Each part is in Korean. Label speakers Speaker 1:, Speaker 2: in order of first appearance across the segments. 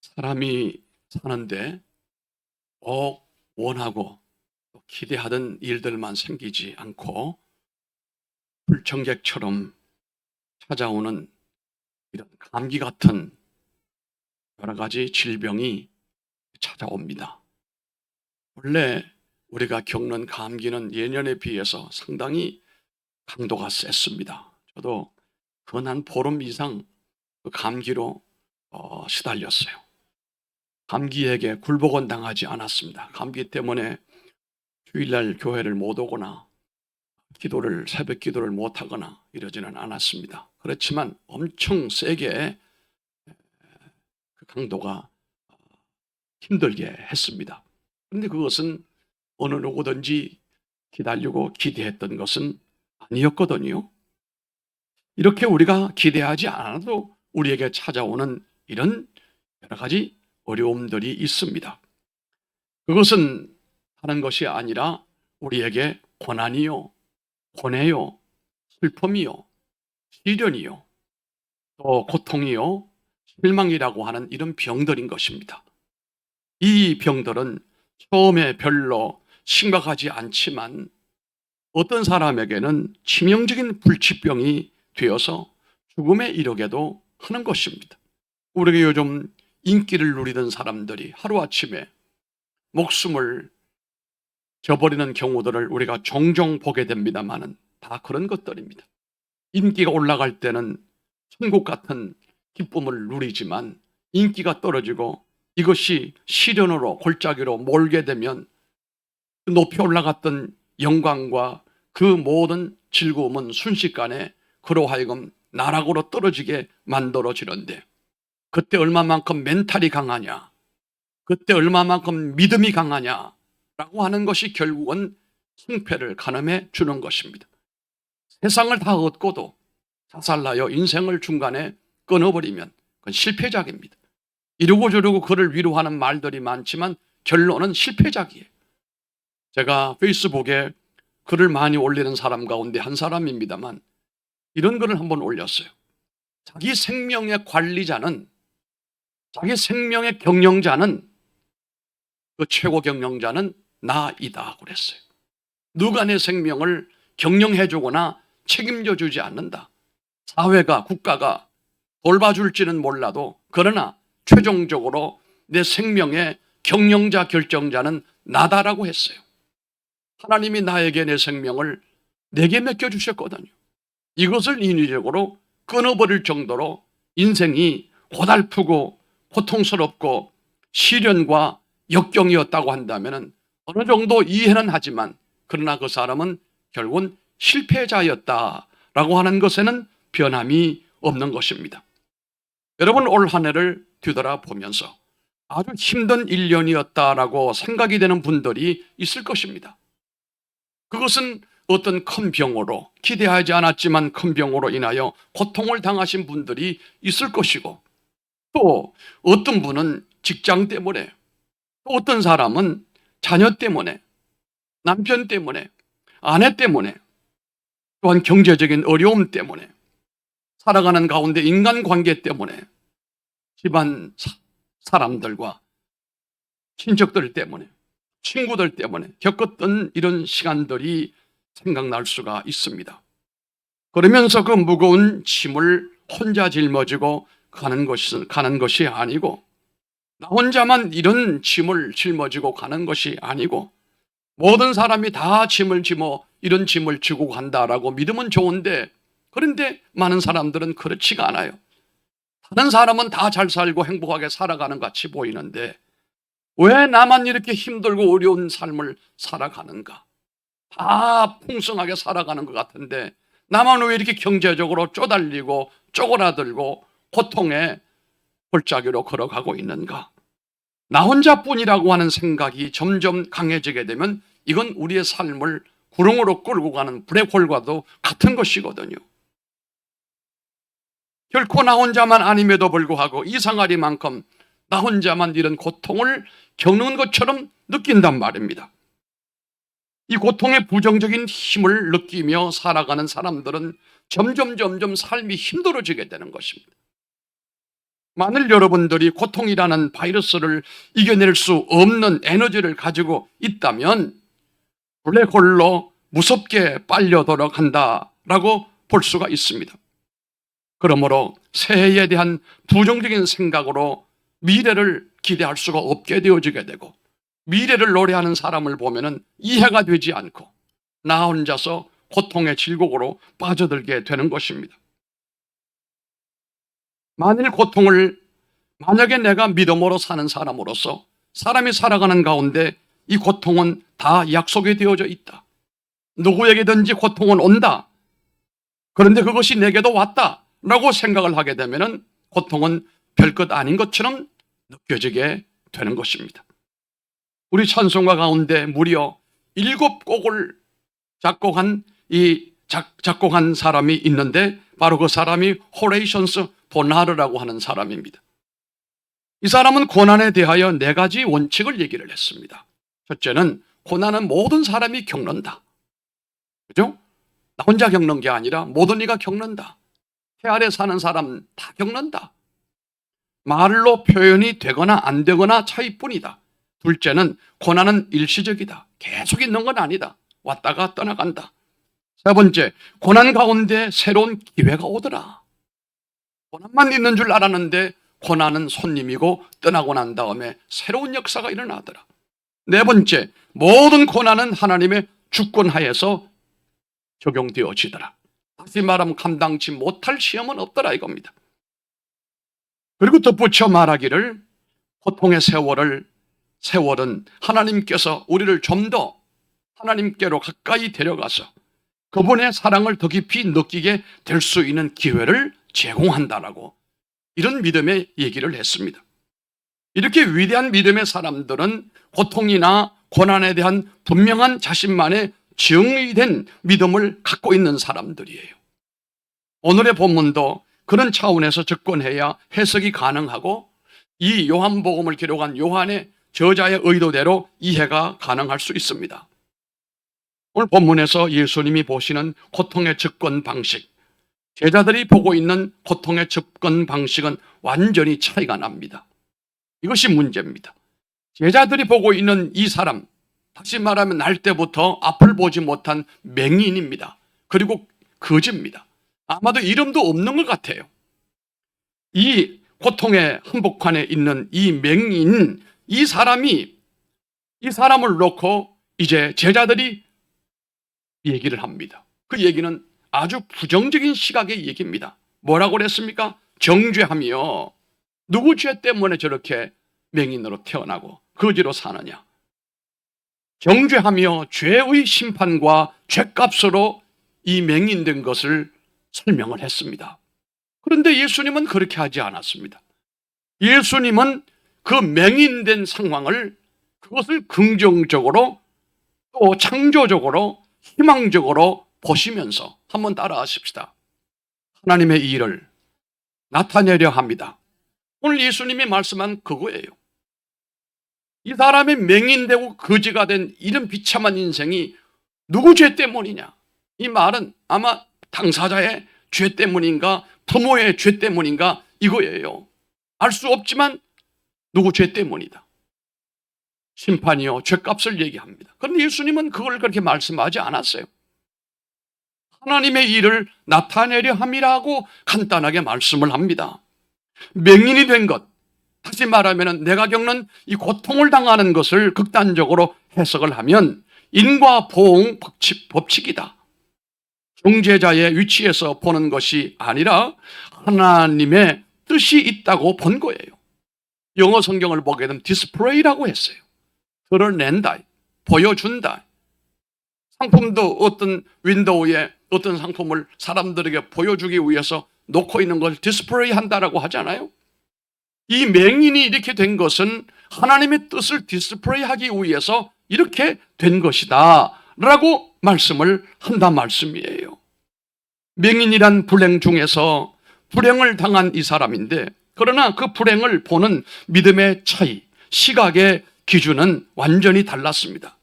Speaker 1: 사람이 사는데 꼭 원하고 또 기대하던 일들만 생기지 않고 불청객처럼 찾아오는 이런 감기 같은 여러 가지 질병이 찾아옵니다. 원래 우리가 겪는 감기는 예년에 비해서 상당히 강도가 셌습니다. 저도 근 한 보름 이상 그 감기로 시달렸어요. 감기에게 굴복은 당하지 않았습니다. 감기 때문에 주일날 교회를 못 오거나 새벽 기도를 못 하거나 이러지는 않았습니다. 그렇지만 엄청 세게 그 강도가 힘들게 했습니다. 그런데 그것은 어느 누구든지 기다리고 기대했던 것은 아니었거든요. 이렇게 우리가 기대하지 않아도 우리에게 찾아오는 이런 여러 가지 어려움들이 있습니다. 그것은 다른 것이 아니라 우리에게 고난이요, 고뇌요, 슬픔이요, 시련이요, 또 고통이요, 실망이라고 하는 이런 병들인 것입니다. 이 병들은 처음에 별로 심각하지 않지만 어떤 사람에게는 치명적인 불치병이 되어서 죽음에 이르게도 하는 것입니다. 우리가 요즘 인기를 누리던 사람들이 하루아침에 목숨을 저버리는 경우들을 우리가 종종 보게 됩니다만은 다 그런 것들입니다. 인기가 올라갈 때는 천국 같은 기쁨을 누리지만 인기가 떨어지고 이것이 시련으로 골짜기로 몰게 되면 그 높이 올라갔던 영광과 그 모든 즐거움은 순식간에 그로 하여금 나락으로 떨어지게 만들어지는데, 그때 얼마만큼 멘탈이 강하냐, 그때 얼마만큼 믿음이 강하냐라고 하는 것이 결국은 승패를 가늠해 주는 것입니다. 세상을 다 얻고도 자살나여 인생을 중간에 끊어버리면 그건 실패작입니다. 이러고 저러고 그를 위로하는 말들이 많지만 결론은 실패작이에요. 제가 페이스북에 글을 많이 올리는 사람 가운데 한 사람입니다만 이런 글을 한번 올렸어요. 자기 생명의 관리자는, 자기 생명의 경영자는, 그 최고 경영자는 나이다 그랬어요. 누가 내 생명을 경영해 주거나 책임져 주지 않는다. 사회가, 국가가 돌봐줄지는 몰라도 그러나 최종적으로 내 생명의 경영자, 결정자는 나다라고 했어요. 하나님이 나에게 내 생명을 내게 맡겨주셨거든요. 이것을 인위적으로 끊어버릴 정도로 인생이 고달프고 고통스럽고 시련과 역경이었다고 한다면 어느 정도 이해는 하지만 그러나 그 사람은 결국은 실패자였다라고 하는 것에는 변함이 없는 것입니다. 여러분, 올 한 해를 뒤돌아보면서 아주 힘든 1년이었다라고 생각이 되는 분들이 있을 것입니다. 그것은 어떤 큰 병으로, 기대하지 않았지만 큰 병으로 인하여 고통을 당하신 분들이 있을 것이고, 또 어떤 분은 직장 때문에, 또 어떤 사람은 자녀 때문에, 남편 때문에, 아내 때문에, 또한 경제적인 어려움 때문에, 살아가는 가운데 인간관계 때문에, 집안 사람들과 친척들 때문에, 친구들 때문에 겪었던 이런 시간들이 생각날 수가 있습니다. 그러면서 그 무거운 짐을 혼자 짊어지고 가는 것이 아니고, 나 혼자만 이런 짐을 짊어지고 가는 것이 아니고 모든 사람이 다 이런 짐을 지고 간다라고 믿으면 좋은데, 그런데 많은 사람들은 그렇지가 않아요. 다른 사람은 다 잘 살고 행복하게 살아가는 것 같이 보이는데 왜 나만 이렇게 힘들고 어려운 삶을 살아가는가? 다 풍성하게 살아가는 것 같은데 나만 왜 이렇게 경제적으로 쪼달리고 쪼그라들고 고통의 골짜기로 걸어가고 있는가? 나 혼자뿐이라고 하는 생각이 점점 강해지게 되면 이건 우리의 삶을 구렁으로 끌고 가는 블랙홀과도 같은 것이거든요. 결코 나 혼자만 아님에도 불구하고 이상하리만큼 나 혼자만 이런 고통을 겪는 것처럼 느낀단 말입니다. 이 고통의 부정적인 힘을 느끼며 살아가는 사람들은 점점 삶이 힘들어지게 되는 것입니다. 만일 여러분들이 고통이라는 바이러스를 이겨낼 수 없는 에너지를 가지고 있다면 블랙홀로 무섭게 빨려 들어간다라고 볼 수가 있습니다. 그러므로 새해에 대한 부정적인 생각으로 미래를 기대할 수가 없게 되어지게 되고, 미래를 노래하는 사람을 보면은 이해가 되지 않고 나 혼자서 고통의 질곡으로 빠져들게 되는 것입니다. 만약에 내가 믿음으로 사는 사람으로서 사람이 살아가는 가운데 이 고통은 다 약속이 되어져 있다. 누구에게든지 고통은 온다. 그런데 그것이 내게도 왔다라고 생각을 하게 되면은 고통은 별것 아닌 것처럼 느껴지게 되는 것입니다. 우리 찬송가 가운데 무려 7곡을 작곡한 사람이 있는데 바로 그 사람이 호레이션스 보나르라고 하는 사람입니다. 이 사람은 고난에 대하여 4가지 원칙을 얘기를 했습니다. 첫째는 고난은 모든 사람이 겪는다. 그죠? 나 혼자 겪는 게 아니라 모든 이가 겪는다. 해 아래 사는 사람 다 겪는다. 말로 표현이 되거나 안 되거나 차이뿐이다. 둘째는 고난은 일시적이다. 계속 있는 건 아니다. 왔다가 떠나간다. 세 번째, 고난 가운데 새로운 기회가 오더라. 고난만 있는 줄 알았는데 고난은 손님이고 떠나고 난 다음에 새로운 역사가 일어나더라. 네 번째, 모든 고난은 하나님의 주권하에서 적용되어지더라. 다시 말하면 감당치 못할 시험은 없더라 이겁니다. 그리고 덧붙여 말하기를 고통의 세월은 하나님께서 우리를 좀 더 하나님께로 가까이 데려가서 그분의 사랑을 더 깊이 느끼게 될 수 있는 기회를 제공한다라고 이런 믿음의 얘기를 했습니다. 이렇게 위대한 믿음의 사람들은 고통이나 고난에 대한 분명한 자신만의 정의된 믿음을 갖고 있는 사람들이에요. 오늘의 본문도 그런 차원에서 접근해야 해석이 가능하고 이 요한복음을 기록한 요한의 저자의 의도대로 이해가 가능할 수 있습니다. 오늘 본문에서 예수님이 보시는 고통의 접근 방식, 제자들이 보고 있는 고통의 접근 방식은 완전히 차이가 납니다. 이것이 문제입니다. 제자들이 보고 있는 이 사람, 다시 말하면 날 때부터 앞을 보지 못한 맹인입니다. 그리고 거지입니다. 아마도 이름도 없는 것 같아요. 이 고통의 한복판에 있는 이 맹인, 이 사람을 놓고 이제 제자들이 얘기를 합니다. 그 얘기는 아주 부정적인 시각의 얘기입니다. 뭐라고 그랬습니까? 정죄하며 누구 죄 때문에 저렇게 맹인으로 태어나고 거지로 사느냐. 정죄하며 죄의 심판과 죄값으로 이 맹인된 것을 설명을 했습니다. 그런데 예수님은 그렇게 하지 않았습니다. 예수님은 그 맹인된 상황을 그것을 긍정적으로 또 창조적으로 희망적으로 보시면서 한번 따라하십시다. 하나님의 일을 나타내려 합니다. 오늘 예수님이 말씀한 그거예요. 이 사람이 맹인되고 거지가 된 이런 비참한 인생이 누구 죄 때문이냐? 이 말은 아마 당사자의 죄 때문인가 부모의 죄 때문인가 이거예요. 알 수 없지만 누구 죄 때문이다. 심판이요 죄값을 얘기합니다. 그런데 예수님은 그걸 그렇게 말씀하지 않았어요. 하나님의 일을 나타내려 함이라고 간단하게 말씀을 합니다. 맹인이 된 것, 다시 말하면 내가 겪는 이 고통을 당하는 것을 극단적으로 해석을 하면 인과보응 법칙이다. 중재자의 위치에서 보는 것이 아니라 하나님의 뜻이 있다고 본 거예요. 영어 성경을 보게 되면 디스플레이라고 했어요. 드러낸다, 보여준다. 상품도 어떤 윈도우에 어떤 상품을 사람들에게 보여주기 위해서 놓고 있는 걸 디스플레이 한다라고 하잖아요. 이 맹인이 이렇게 된 것은 하나님의 뜻을 디스플레이 하기 위해서 이렇게 된 것이다 라고 말씀을 한단 말씀이에요. 맹인이란 불행 중에서 불행을 당한 이 사람인데, 그러나 그 불행을 보는 믿음의 차이, 시각의 기준은 완전히 달랐습니다.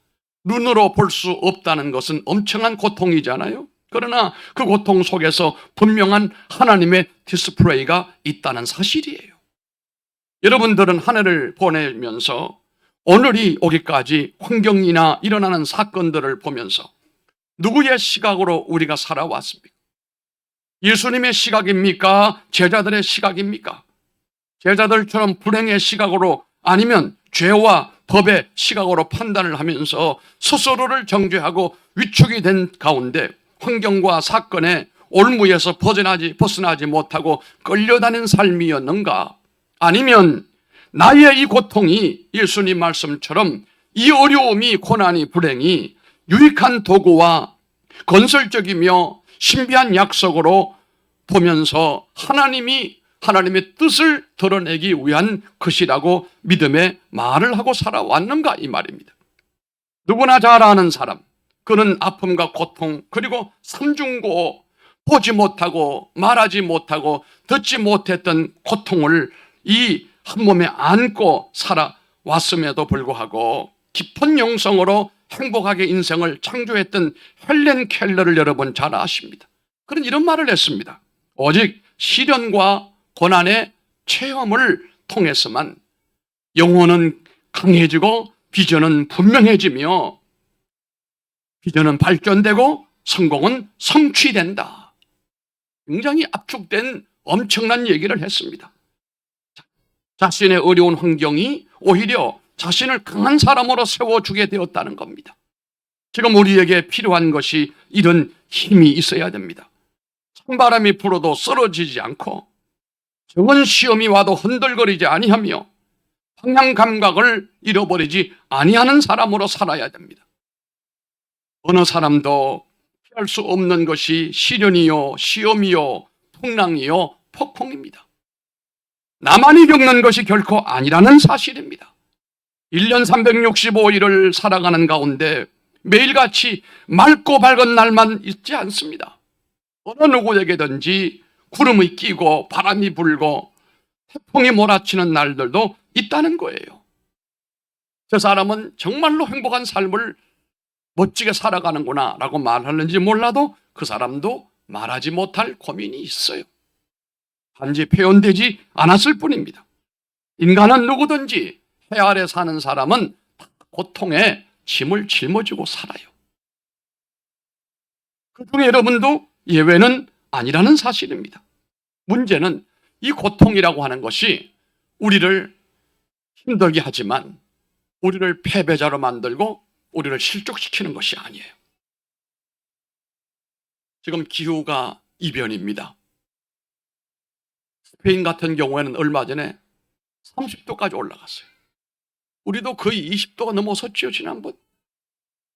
Speaker 1: 눈으로 볼 수 없다는 것은 엄청난 고통이잖아요. 그러나 그 고통 속에서 분명한 하나님의 디스플레이가 있다는 사실이에요. 여러분들은 한 해를 보내면서 오늘이 오기까지 환경이나 일어나는 사건들을 보면서 누구의 시각으로 우리가 살아왔습니까? 예수님의 시각입니까? 제자들의 시각입니까? 제자들처럼 불행의 시각으로, 아니면 죄와 법의 시각으로 판단을 하면서 스스로를 정죄하고 위축이 된 가운데 환경과 사건의 올무에서 벗어나지 못하고 끌려다니는 삶이었는가? 아니면 나의 이 고통이 예수님 말씀처럼 이 어려움이, 고난이, 불행이 유익한 도구와 건설적이며 신비한 약속으로 보면서 하나님의 뜻을 드러내기 위한 것이라고 믿음의 말을 하고 살아왔는가, 이 말입니다. 누구나 잘 아는 사람, 그는 아픔과 고통, 그리고 삼중고, 보지 못하고 말하지 못하고 듣지 못했던 고통을 이 한 몸에 안고 살아왔음에도 불구하고 깊은 영성으로 행복하게 인생을 창조했던 헬렌 켈러를 여러분 잘 아십니다. 그는 이런 말을 했습니다. 오직 시련과 고난의 체험을 통해서만 영혼은 강해지고 비전은 분명해지며 비전은 발전되고 성공은 성취된다. 굉장히 압축된 엄청난 얘기를 했습니다. 자신의 어려운 환경이 오히려 자신을 강한 사람으로 세워주게 되었다는 겁니다. 지금 우리에게 필요한 것이 이런 힘이 있어야 됩니다. 찬바람이 불어도 쓰러지지 않고 적은 시험이 와도 흔들거리지 아니하며 방향 감각을 잃어버리지 아니하는 사람으로 살아야 됩니다. 어느 사람도 피할 수 없는 것이 시련이요, 시험이요, 풍랑이요, 폭풍입니다. 나만이 겪는 것이 결코 아니라는 사실입니다. 1년 365일을 살아가는 가운데 매일같이 맑고 밝은 날만 있지 않습니다. 어느 누구에게든지 구름이 끼고 바람이 불고 태풍이 몰아치는 날들도 있다는 거예요. 저 사람은 정말로 행복한 삶을 멋지게 살아가는구나 라고 말하는지 몰라도 그 사람도 말하지 못할 고민이 있어요. 단지 표현되지 않았을 뿐입니다. 인간은 누구든지 해 아래 사는 사람은 고통에 짐을 짊어지고 살아요. 그중에 여러분도 예외는 아니라는 사실입니다. 문제는 이 고통이라고 하는 것이 우리를 힘들게 하지만 우리를 패배자로 만들고 우리를 실족시키는 것이 아니에요. 지금 기후가 이변입니다. 스페인 같은 경우에는 얼마 전에 30도까지 올라갔어요. 우리도 거의 20도가 넘어섰죠, 지난번.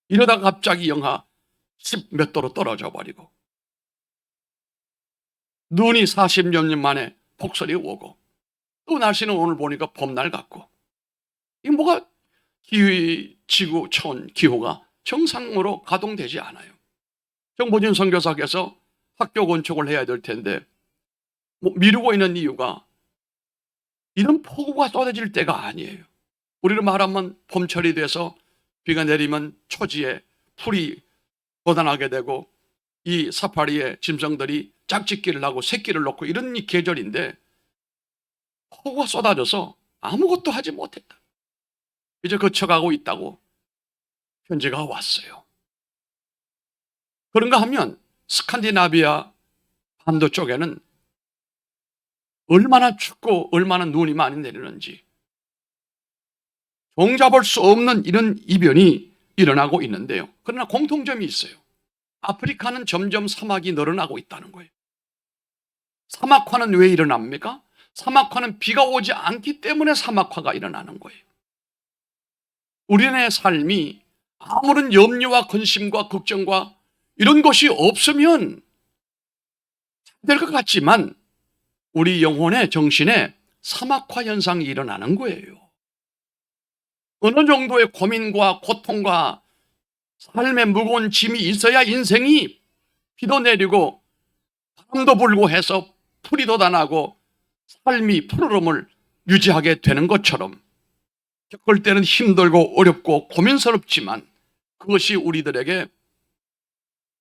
Speaker 1: 이러다가 갑자기 영하 10 몇 도로 떨어져 버리고 눈이 40여 년 만에 폭설이 오고 또 날씨는 오늘 보니까 봄날 같고, 이 뭐가 지구 촌 기후가 정상으로 가동되지 않아요. 정보진 선교사께서 학교 건축을 해야 될 텐데 미루고 있는 이유가 이런 폭우가 쏟아질 때가 아니에요. 우리로 말하면 봄철이 돼서 비가 내리면 초지에 풀이 돋아나게 되고 이 사파리의 짐승들이 짝짓기를 하고 새끼를 놓고 이런 이 계절인데 폭우가 쏟아져서 아무것도 하지 못했다. 이제 거쳐가고 있다고 현지가 왔어요. 그런가 하면 스칸디나비아 반도 쪽에는 얼마나 춥고 얼마나 눈이 많이 내리는지 종잡을 수 없는 이런 이변이 일어나고 있는데요. 그러나 공통점이 있어요. 아프리카는 점점 사막이 늘어나고 있다는 거예요. 사막화는 왜 일어납니까? 사막화는 비가 오지 않기 때문에 사막화가 일어나는 거예요. 우리네 삶이 아무런 염려와 근심과 걱정과 이런 것이 없으면 될 것 같지만 우리 영혼의 정신에 사막화 현상이 일어나는 거예요. 어느 정도의 고민과 고통과 삶의 무거운 짐이 있어야 인생이 비도 내리고 바람도 불고 해서 풀이 돋아나고 삶이 푸르름을 유지하게 되는 것처럼 겪을 때는 힘들고 어렵고 고민스럽지만 그것이 우리들에게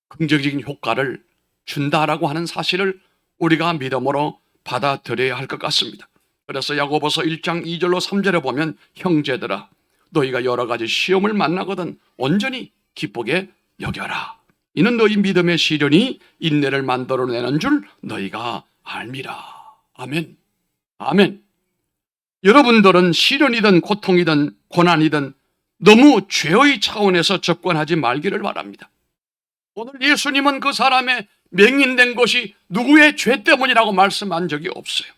Speaker 1: 긍정적인 효과를 준다라고 하는 사실을 우리가 믿음으로 받아들여야 할 것 같습니다. 그래서 야고보서 1장 2절로 3절에 보면 형제들아 너희가 여러 가지 시험을 만나거든 온전히 기쁘게 여겨라. 이는 너희 믿음의 시련이 인내를 만들어내는 줄 너희가 알미라. 아멘. 아멘. 여러분들은 시련이든 고통이든 고난이든 너무 죄의 차원에서 접근하지 말기를 바랍니다. 오늘 예수님은 그 사람의 맹인된 것이 누구의 죄 때문이라고 말씀한 적이 없어요.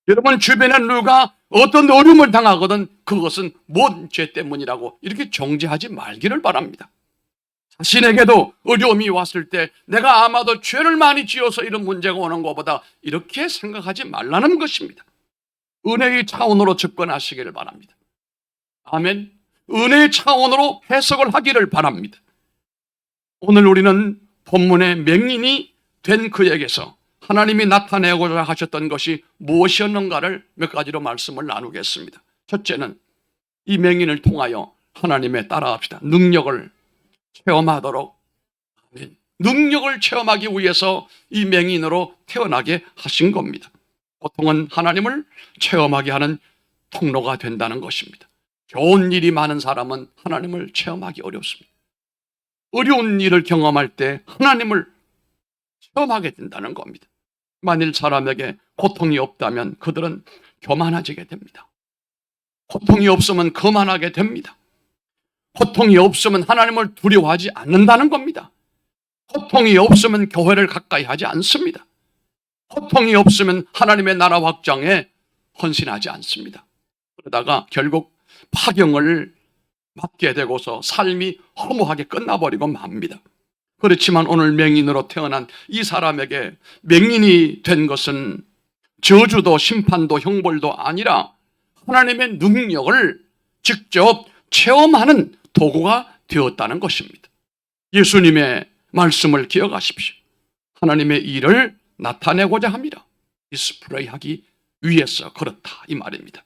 Speaker 1: 여러분 주변에 누가 어떤 어려움을 당하거든 그것은 뭔 죄 때문이라고 이렇게 정죄하지 말기를 바랍니다. 자신에게도 어려움이 왔을 때 내가 아마도 죄를 많이 지어서 이런 문제가 오는 것보다 이렇게 생각하지 말라는 것입니다. 은혜의 차원으로 접근하시기를 바랍니다. 아멘. 은혜의 차원으로 해석을 하기를 바랍니다. 오늘 우리는 본문의 맹인이 된 그에게서 하나님이 나타내고자 하셨던 것이 무엇이었는가를 몇 가지로 말씀을 나누겠습니다. 첫째는 이 맹인을 통하여 하나님의 따라합시다. 능력을 체험하도록, 능력을 체험하기 위해서 이 맹인으로 태어나게 하신 겁니다. 고통은 하나님을 체험하게 하는 통로가 된다는 것입니다. 좋은 일이 많은 사람은 하나님을 체험하기 어렵습니다. 어려운 일을 경험할 때 하나님을 체험하게 된다는 겁니다. 만일 사람에게 고통이 없다면 그들은 교만해지게 됩니다. 고통이 없으면 거만하게 됩니다. 고통이 없으면 하나님을 두려워하지 않는다는 겁니다. 고통이 없으면 교회를 가까이 하지 않습니다. 고통이 없으면 하나님의 나라 확장에 헌신하지 않습니다. 그러다가 결국 파경을 맞게 되고서 삶이 허무하게 끝나버리고 맙니다. 그렇지만 오늘 맹인으로 태어난 이 사람에게 맹인이 된 것은 저주도 심판도 형벌도 아니라 하나님의 능력을 직접 체험하는 도구가 되었다는 것입니다. 예수님의 말씀을 기억하십시오. 하나님의 일을 나타내고자 합니다. 디스플레이하기 위해서 그렇다 이 말입니다.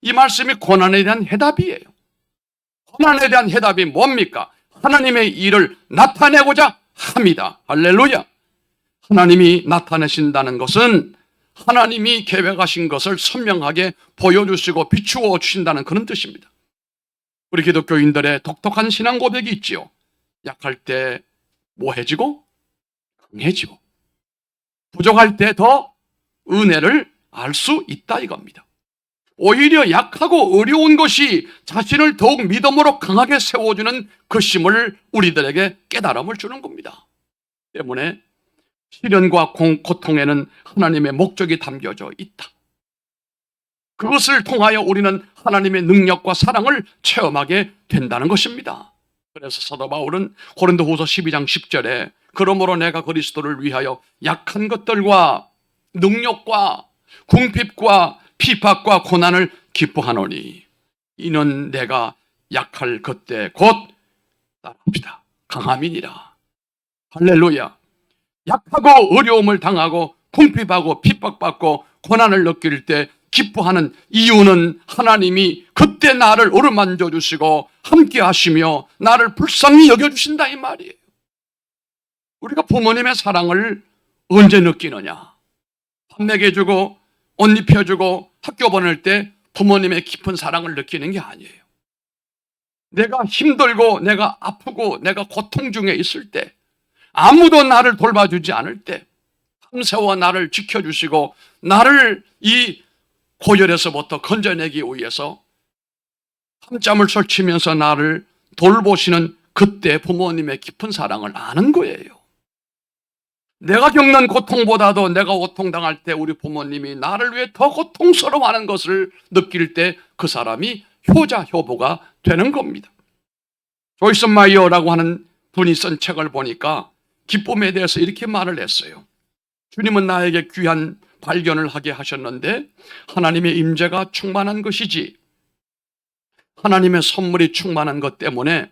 Speaker 1: 이 말씀이 고난에 대한 해답이에요. 고난에 대한 해답이 뭡니까? 하나님의 일을 나타내고자 합니다. 할렐루야. 하나님이 나타내신다는 것은 하나님이 계획하신 것을 선명하게 보여주시고 비추어 주신다는 그런 뜻입니다. 우리 기독교인들의 독특한 신앙 고백이 있지요. 약할 때 뭐해지고 강해지고 부족할 때 더 은혜를 알 수 있다 이겁니다. 오히려 약하고 어려운 것이 자신을 더욱 믿음으로 강하게 세워주는 것임을 우리들에게 깨달음을 주는 겁니다. 때문에 시련과 고통에는 하나님의 목적이 담겨져 있다. 그것을 통하여 우리는 하나님의 능력과 사랑을 체험하게 된다는 것입니다. 그래서 사도 바울은 고린도후서 12장 10절에 그러므로 내가 그리스도를 위하여 약한 것들과 능력과 궁핍과 피박과 고난을 기뻐하노니 이는 내가 약할 그때 곧 따라합시다. 강함이니라. 할렐루야. 약하고 어려움을 당하고 궁핍하고 핍박받고 고난을 느낄 때 기뻐하는 이유는 하나님이 그때 나를 어루만져 주시고 함께 하시며 나를 불쌍히 여겨주신다 이 말이에요. 우리가 부모님의 사랑을 언제 느끼느냐? 밥 먹여주고 옷 입혀주고 학교 보낼 때 부모님의 깊은 사랑을 느끼는 게 아니에요. 내가 힘들고 내가 아프고 내가 고통 중에 있을 때 아무도 나를 돌봐주지 않을 때 밤새워 나를 지켜주시고 나를 이 고열에서부터 건져내기 위해서 밤잠을 설치면서 나를 돌보시는 그때 부모님의 깊은 사랑을 아는 거예요. 내가 겪는 고통보다도 내가 고통당할 때 우리 부모님이 나를 위해 더 고통스러워하는 것을 느낄 때 그 사람이 효자 효부가 되는 겁니다. 조이스 마이어라고 하는 분이 쓴 책을 보니까 기쁨에 대해서 이렇게 말을 했어요. 주님은 나에게 귀한 발견을 하게 하셨는데 하나님의 임재가 충만한 것이지 하나님의 선물이 충만한 것 때문에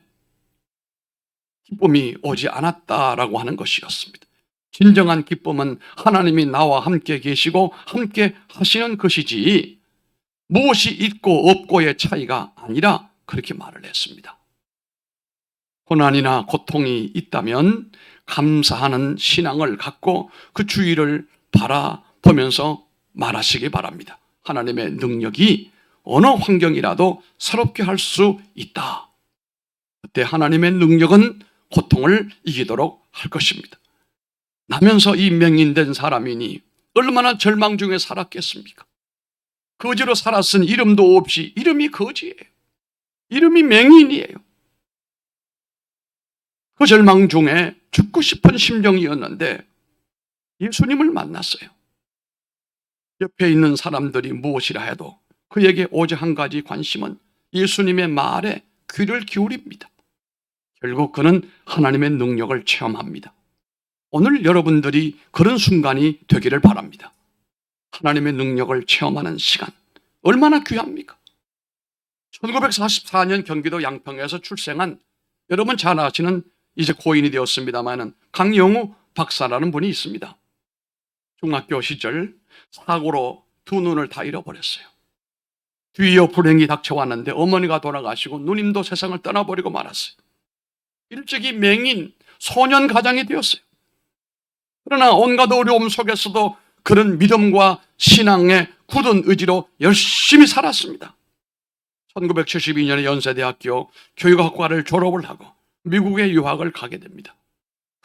Speaker 1: 기쁨이 오지 않았다라고 하는 것이었습니다. 진정한 기쁨은 하나님이 나와 함께 계시고 함께 하시는 것이지 무엇이 있고 없고의 차이가 아니라 그렇게 말을 했습니다. 고난이나 고통이 있다면 감사하는 신앙을 갖고 그 주위를 바라보면서 말하시기 바랍니다. 하나님의 능력이 어느 환경이라도 새롭게 할 수 있다. 그때 하나님의 능력은 고통을 이기도록 할 것입니다. 나면서 이 맹인된 사람이니 얼마나 절망 중에 살았겠습니까? 거지로 살았으니 이름도 없이, 이름이 거지예요. 이름이 맹인이에요. 그 절망 중에 죽고 싶은 심정이었는데 예수님을 만났어요. 옆에 있는 사람들이 무엇이라 해도 그에게 오직 한 가지 관심은 예수님의 말에 귀를 기울입니다. 결국 그는 하나님의 능력을 체험합니다. 오늘 여러분들이 그런 순간이 되기를 바랍니다. 하나님의 능력을 체험하는 시간, 얼마나 귀합니까? 1944년 경기도 양평에서 출생한, 여러분 잘 아시는, 이제 고인이 되었습니다마는 강영우 박사라는 분이 있습니다. 중학교 시절 사고로 두 눈을 다 잃어버렸어요. 뒤이어 불행이 닥쳐왔는데 어머니가 돌아가시고 누님도 세상을 떠나버리고 말았어요. 일찍이 맹인 소년 가장이 되었어요. 그러나 온갖 어려움 속에서도 그런 믿음과 신앙의 굳은 의지로 열심히 살았습니다. 1972년에 연세대학교 교육학과를 졸업을 하고 미국에 유학을 가게 됩니다.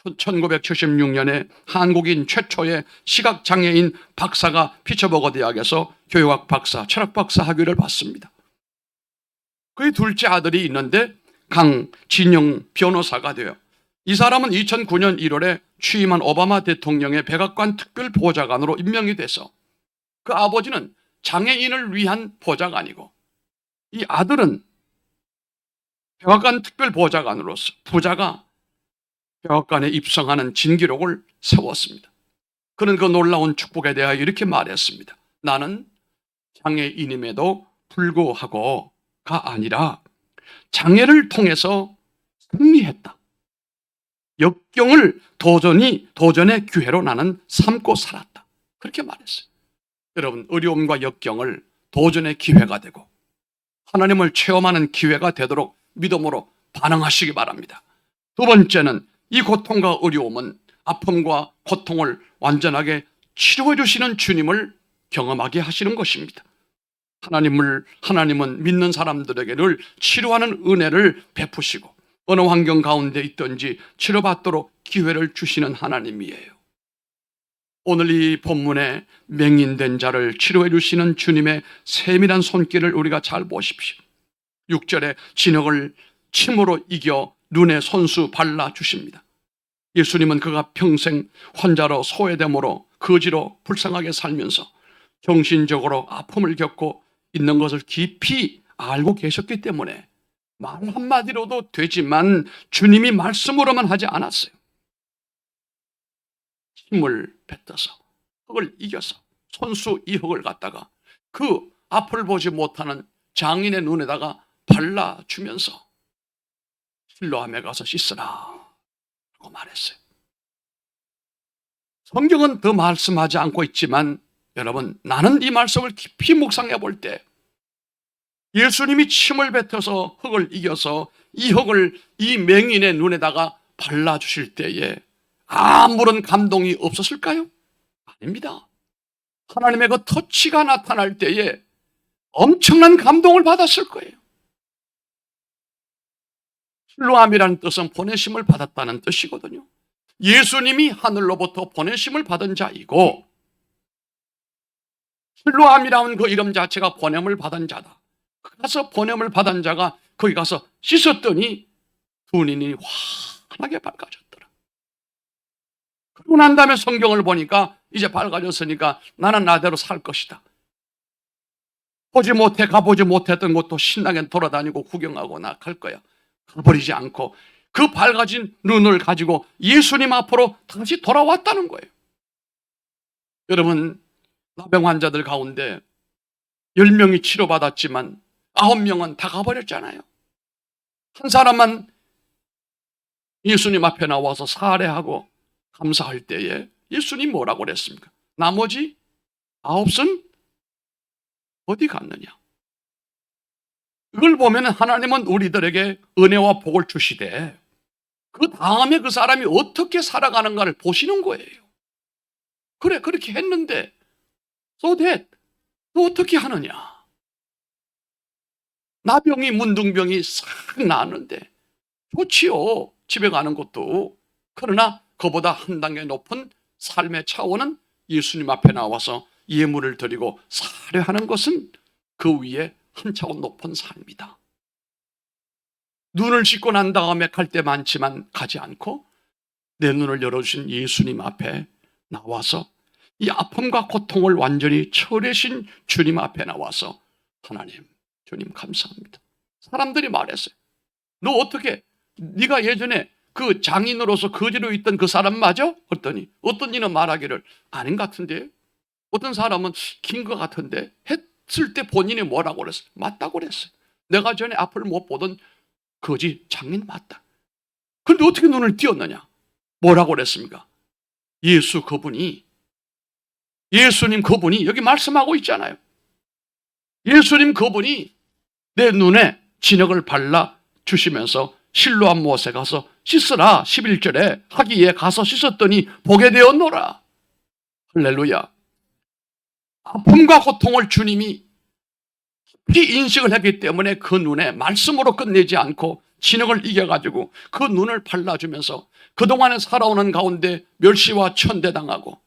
Speaker 1: 1976년에 한국인 최초의 시각장애인 박사가 피츠버그 대학에서 교육학 박사, 철학 박사 학위를 받습니다. 그의 둘째 아들이 있는데 강진영 변호사가 돼요. 이 사람은 2009년 1월에 취임한 오바마 대통령의 백악관 특별 보좌관으로 임명이 돼서 그 아버지는 장애인을 위한 보좌관이고 이 아들은 백악관 특별 보좌관으로서 부자가 백악관에 입성하는 진기록을 세웠습니다. 그는 그 놀라운 축복에 대하여 이렇게 말했습니다. 나는 장애인임에도 불구하고가 아니라 장애를 통해서 승리했다. 역경을 도전의 기회로 나는 삼고 살았다. 그렇게 말했어요. 여러분, 어려움과 역경을 도전의 기회가 되고 하나님을 체험하는 기회가 되도록 믿음으로 반응하시기 바랍니다. 두 번째는 이 고통과 어려움은 아픔과 고통을 완전하게 치료해 주시는 주님을 경험하게 하시는 것입니다. 하나님은 믿는 사람들에게 늘 치료하는 은혜를 베푸시고 어느 환경 가운데 있든지 치료받도록 기회를 주시는 하나님이에요. 오늘 이 본문에 맹인된 자를 치료해 주시는 주님의 세밀한 손길을 우리가 잘 보십시오. 6절에 진흙을 침으로 이겨 눈에 손수 발라주십니다. 예수님은 그가 평생 환자로 소외됨으로 거지로 불쌍하게 살면서 정신적으로 아픔을 겪고 있는 것을 깊이 알고 계셨기 때문에 말 한마디로도 되지만 주님이 말씀으로만 하지 않았어요. 힘을 뱉어서 흙을 이겨서 손수 이 흙을 갖다가 그 앞을 보지 못하는 장인의 눈에다가 발라주면서 실로암에 가서 씻으라 라고 말했어요. 성경은 더 말씀하지 않고 있지만 여러분, 나는 이 말씀을 깊이 묵상해 볼 때 예수님이 침을 뱉어서 흙을 이겨서 이 흙을 이 맹인의 눈에다가 발라주실 때에 아무런 감동이 없었을까요? 아닙니다. 하나님의 그 터치가 나타날 때에 엄청난 감동을 받았을 거예요. 실로암이라는 뜻은 보내심을 받았다는 뜻이거든요. 예수님이 하늘로부터 보내심을 받은 자이고 실로암이라는 그 이름 자체가 보냄을 받은 자다. 가서 보냄을 받은 자가 거기 가서 씻었더니 두 눈이 환하게 밝아졌더라. 그러고 난 다음에 성경을 보니까 이제 밝아졌으니까 나는 나대로 살 것이다. 가보지 못했던 곳도 신나게 돌아다니고 구경하고 나 갈 거야. 가버리지 않고 그 밝아진 눈을 가지고 예수님 앞으로 다시 돌아왔다는 거예요. 여러분, 나병 환자들 가운데 10명이 치료받았지만 9명은 다 가버렸잖아요. 한 사람만 예수님 앞에 나와서 사례하고 감사할 때에 예수님 뭐라고 그랬습니까? 나머지 9은 어디 갔느냐? 이걸 보면 하나님은 우리들에게 은혜와 복을 주시되 그 다음에 그 사람이 어떻게 살아가는가를 보시는 거예요. 그래, 그렇게 했는데 So that. 너 어떻게 하느냐? 나병이 문둥병이 싹 나았는데 좋지요. 집에 가는 것도. 그러나 그보다 한 단계 높은 삶의 차원은 예수님 앞에 나와서 예물을 드리고 사례하는 것은 그 위에 한 차원 높은 삶이다. 눈을 씻고 난 다음에 갈 때 많지만 가지 않고 내 눈을 열어주신 예수님 앞에 나와서 이 아픔과 고통을 완전히 처리하신 주님 앞에 나와서 하나님, 주님 감사합니다. 사람들이 말했어요. 너 어떻게, 네가 예전에 그 장인으로서 거지로 있던 그 사람 맞아? 그랬더니 어떤 이는 말하기를 아닌 것 같은데, 어떤 사람은 긴 것 같은데 했을 때 본인이 뭐라고 그랬어요? 맞다고 그랬어요. 내가 전에 앞을 못 보던 거지 장인 맞다. 그런데 어떻게 눈을 띄었느냐? 뭐라고 그랬습니까? 예수님 그분이 여기 말씀하고 있잖아요. 예수님 그분이 내 눈에 진흙을 발라 주시면서 실로암 못에 가서 씻으라 11절에 하기에 가서 씻었더니 보게 되었노라. 할렐루야. 아픔과 고통을 주님이 깊이 인식을 했기 때문에 그 눈에 말씀으로 끝내지 않고 진흙을 이겨가지고 그 눈을 발라주면서 그동안에 살아오는 가운데 멸시와 천대당하고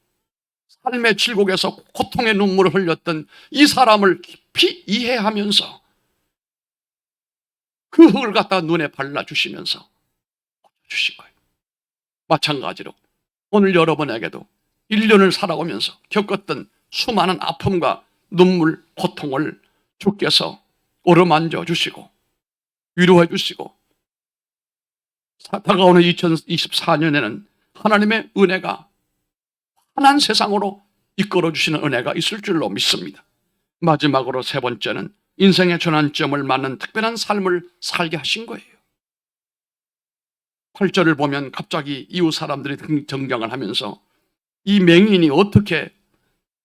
Speaker 1: 삶의 질곡에서 고통의 눈물을 흘렸던 이 사람을 깊이 이해하면서 그 흙을 갖다 눈에 발라주시면서 주신 거예요. 마찬가지로 오늘 여러분에게도 1년을 살아오면서 겪었던 수많은 아픔과 눈물, 고통을 주께서 어루만져 주시고 위로해 주시고 다가오는 2024년에는 하나님의 은혜가 환한 세상으로 이끌어 주시는 은혜가 있을 줄로 믿습니다. 마지막으로 세 번째는 인생의 전환점을 맞는 특별한 삶을 살게 하신 거예요. 8절을 보면 갑자기 이웃 사람들이 등장을 하면서 이 맹인이 어떻게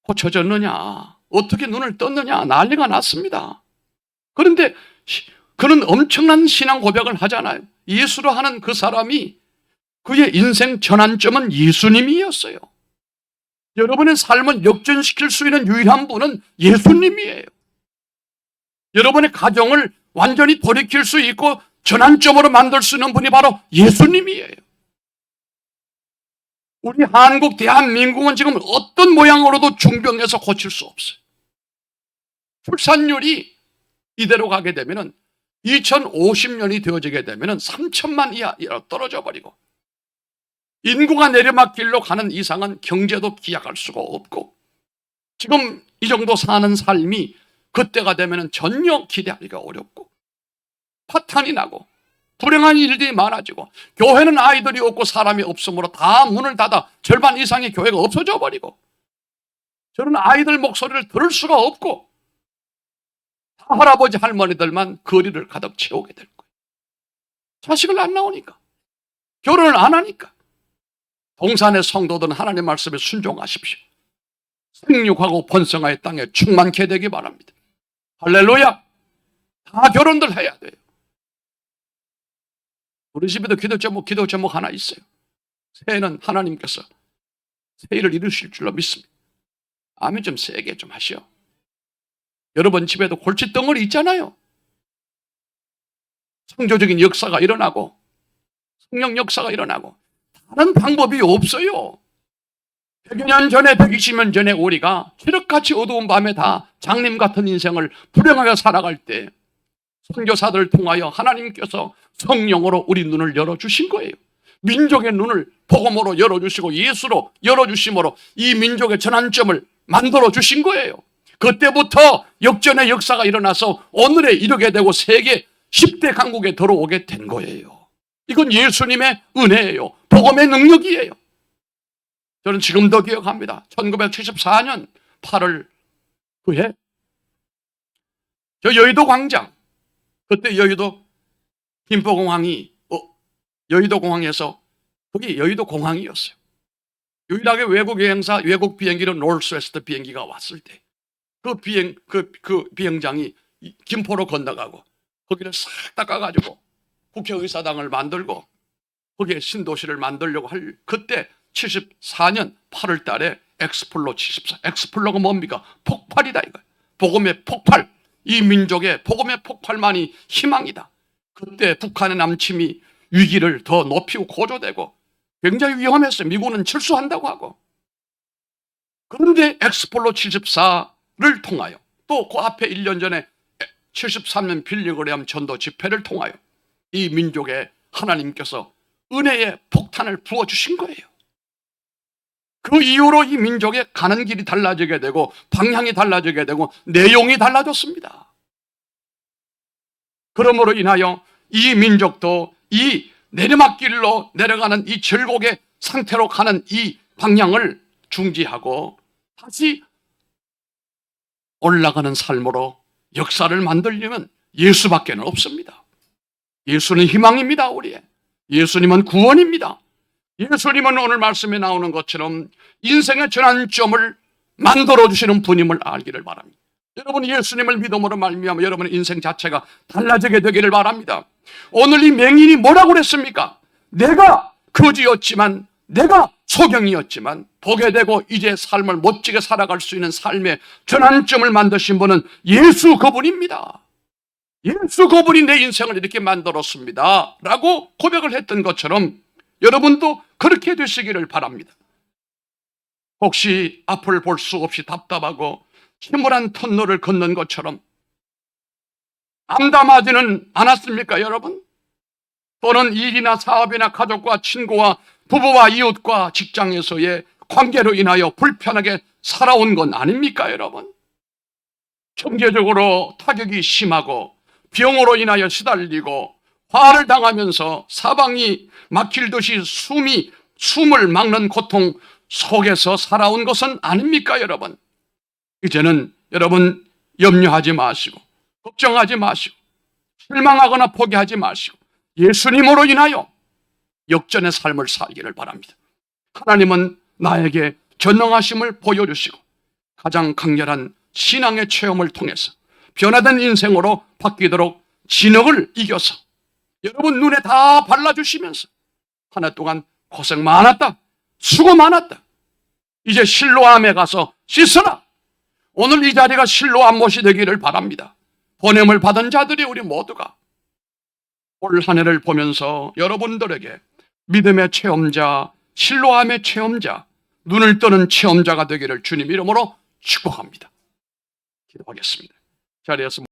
Speaker 1: 고쳐졌느냐, 어떻게 눈을 떴느냐 난리가 났습니다. 그런데 그는 엄청난 신앙 고백을 하잖아요. 예수로 하는 그 사람이 그의 인생 전환점은 예수님이었어요. 여러분의 삶을 역전시킬 수 있는 유일한 분은 예수님이에요. 여러분의 가정을 완전히 돌이킬 수 있고 전환점으로 만들 수 있는 분이 바로 예수님이에요. 우리 한국, 대한민국은 지금 어떤 모양으로도 중병에서 고칠 수 없어요. 출산율이 이대로 가게 되면 2050년이 되어지게 되면 3천만 이하로 떨어져 버리고 인구가 내리막 길로 가는 이상은 경제도 기약할 수가 없고 지금 이 정도 사는 삶이 그때가 되면 전혀 기대하기가 어렵고 파탄이 나고 불행한 일들이 많아지고 교회는 아이들이 없고 사람이 없으므로 다 문을 닫아 절반 이상의 교회가 없어져 버리고 저는 아이들 목소리를 들을 수가 없고 다 할아버지 할머니들만 거리를 가득 채우게 될 거예요. 자식을 안 낳으니까 결혼을 안 하니까. 동산의 성도들은 하나님 말씀에 순종하십시오. 생육하고 번성하여 땅에 충만케 되기 바랍니다. 할렐루야. 다 결혼들 해야 돼요. 우리 집에도 기도 제목 하나 있어요. 새해는 하나님께서 새해를 이루실 줄로 믿습니다. 아멘 좀 세게 좀 하시오. 여러분 집에도 골칫덩어리 있잖아요. 창조적인 역사가 일어나고 성령 역사가 일어나고 다른 방법이 없어요. 100여 년 전에 120년 전에 우리가 칠흑같이 어두운 밤에 다 장님 같은 인생을 불행하게 살아갈 때 선교사들을 통하여 하나님께서 성령으로 우리 눈을 열어주신 거예요. 민족의 눈을 복음으로 열어주시고 예수로 열어주심으로 이 민족의 전환점을 만들어주신 거예요. 그때부터 역전의 역사가 일어나서 오늘에 이르게 되고 세계 10대 강국에 들어오게 된 거예요. 이건 예수님의 은혜예요. 복음의 능력이에요. 저는 지금도 기억합니다. 1974년 8월 그해 저 여의도 광장, 그때 여의도 김포공항이 여의도 공항에서 거기 여의도 공항이었어요. 유일하게 외국 여행사 외국 비행기로 노스웨스트 비행기가 왔을 때 그 비행장이 김포로 건너가고 거기를 싹 닦아가지고 국회의사당을 만들고 거기에 신도시를 만들려고 할 그때 1974년 8월 달에 엑스플로 74. 엑스플로가 뭡니까? 폭발이다 이거예요. 복음의 폭발. 이 민족의 복음의 폭발만이 희망이다. 그때 북한의 남침이 위기를 더 높이고 고조되고 굉장히 위험했어요. 미국은 철수한다고 하고. 그런데 엑스폴로 74를 통하여 또 그 앞에 1년 전에 73년 빌리그레암 전도 집회를 통하여 이 민족에 하나님께서 은혜의 폭탄을 부어주신 거예요. 그 이후로 이 민족의 가는 길이 달라지게 되고 방향이 달라지게 되고 내용이 달라졌습니다. 그러므로 인하여 이 민족도 이 내리막길로 내려가는 이 절곡의 상태로 가는 이 방향을 중지하고 다시 올라가는 삶으로 역사를 만들려면 예수밖에 없습니다. 예수는 희망입니다. 우리의 예수님은 구원입니다. 예수님은 오늘 말씀에 나오는 것처럼 인생의 전환점을 만들어주시는 분임을 알기를 바랍니다. 여러분 예수님을 믿음으로 말미암아 여러분의 인생 자체가 달라지게 되기를 바랍니다. 오늘 이 맹인이 뭐라고 그랬습니까? 내가 거지였지만 내가 소경이었지만 보게 되고 이제 삶을 멋지게 살아갈 수 있는 삶의 전환점을 만드신 분은 예수 그분입니다. 예수 그분이 내 인생을 이렇게 만들었습니다 라고 고백을 했던 것처럼 여러분도 그렇게 되시기를 바랍니다. 혹시 앞을 볼 수 없이 답답하고 침울한 터널을 걷는 것처럼 암담하지는 않았습니까 여러분? 또는 일이나 사업이나 가족과 친구와 부부와 이웃과 직장에서의 관계로 인하여 불편하게 살아온 건 아닙니까 여러분? 경제적으로 타격이 심하고 병으로 인하여 시달리고 화를 당하면서 사방이 막힐 듯이 숨을 막는 고통 속에서 살아온 것은 아닙니까 여러분? 이제는 여러분 염려하지 마시고 걱정하지 마시고 실망하거나 포기하지 마시고 예수님으로 인하여 역전의 삶을 살기를 바랍니다. 하나님은 나에게 전능하심을 보여주시고 가장 강렬한 신앙의 체험을 통해서 변화된 인생으로 바뀌도록 진흙을 이겨서 여러분 눈에 다 발라주시면서 한 해 동안 고생 많았다, 수고 많았다, 이제 실로암에 가서 씻어라. 오늘 이 자리가 실로암 못이 되기를 바랍니다. 보냄을 받은 자들이 우리 모두가 올 한 해를 보면서 여러분들에게 믿음의 체험자, 실로암의 체험자, 눈을 뜨는 체험자가 되기를 주님 이름으로 축복합니다. 기도하겠습니다. 자리에서